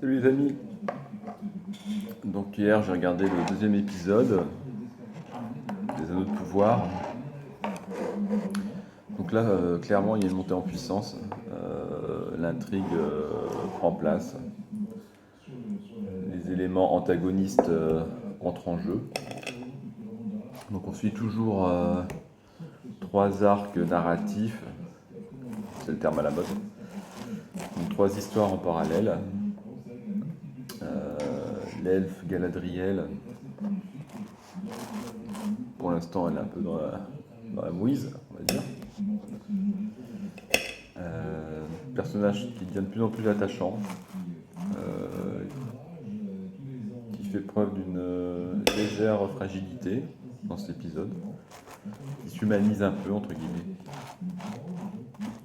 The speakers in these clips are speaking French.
Salut les amis. Donc hier j'ai regardé le deuxième épisode des Anneaux de pouvoir. Donc là clairement il y a une montée en puissance. L'intrigue prend place. Les éléments antagonistes entrent en jeu. Donc on suit toujours trois arcs narratifs. C'est le terme à la mode. Donc trois histoires en parallèle. L'elfe Galadriel, pour l'instant elle est un peu dans la mouise, on va dire. Personnage qui devient de plus en plus attachant, qui fait preuve d'une légère fragilité dans cet épisode, qui s'humanise un peu entre guillemets.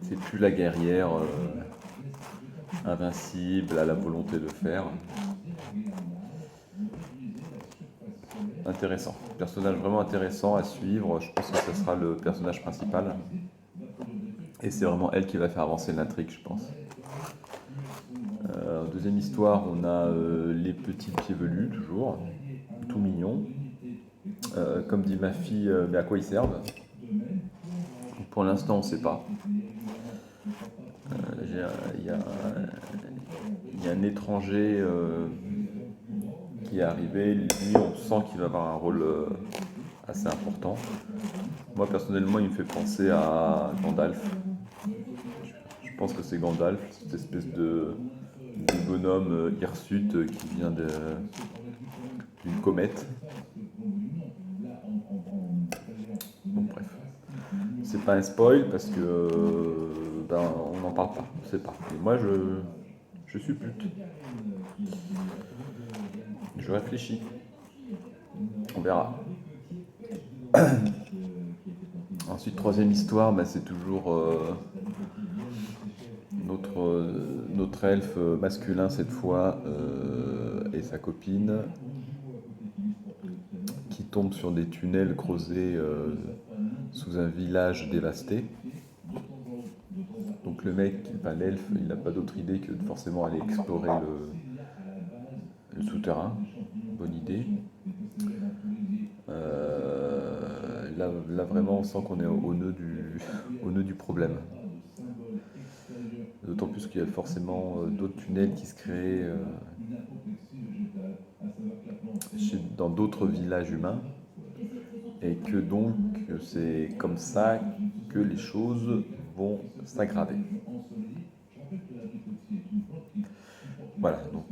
C'est plus la guerrière invincible à la volonté de faire. Intéressant, personnage vraiment intéressant à suivre. Je pense que ce sera le personnage principal. Et c'est vraiment elle qui va faire avancer l'intrigue, je pense. Deuxième histoire, on a les petits pieds velus, toujours, tout mignons. Comme dit ma fille, mais à quoi ils servent? Pour l'instant, on ne sait pas. Il y a un étranger qui est arrivé. Lui, on sent qu'il va avoir un rôle assez important. Moi, personnellement, il me fait penser à Gandalf. Je pense que c'est Gandalf, cette espèce de bonhomme hirsute qui vient d'une comète. Bon, bref. C'est pas un spoil parce que on n'en parle pas, on sait pas. Et moi, je suis pute. Je réfléchis. On verra. Ensuite, troisième histoire, c'est toujours notre elfe masculin cette fois et sa copine qui tombent sur des tunnels creusés sous un village dévasté. Donc le mec, l'elfe, il n'a pas d'autre idée que de forcément aller explorer le souterrain. Bonne idée. Là vraiment on sent qu'on est au nœud du problème. D'autant plus qu'il y a forcément d'autres tunnels qui se créent dans d'autres villages humains. Et que donc c'est comme ça que les choses vont s'aggraver. Voilà, donc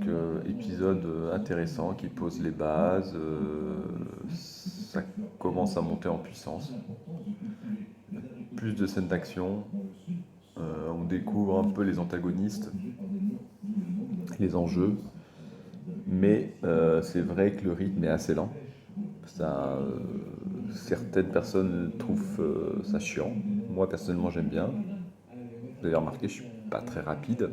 épisode intéressant qui pose les bases, ça commence à monter en puissance. Plus de scènes d'action, on découvre un peu les antagonistes, les enjeux, mais c'est vrai que le rythme est assez lent. Certaines personnes trouvent ça chiant. Moi personnellement j'aime bien. Vous avez remarqué, je suis pas très rapide.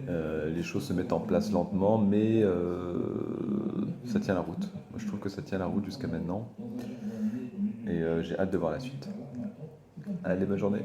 Les choses se mettent en place lentement, mais ça tient la route. Moi, je trouve que ça tient la route jusqu'à maintenant. Et j'ai hâte de voir la suite. Allez, bonne journée.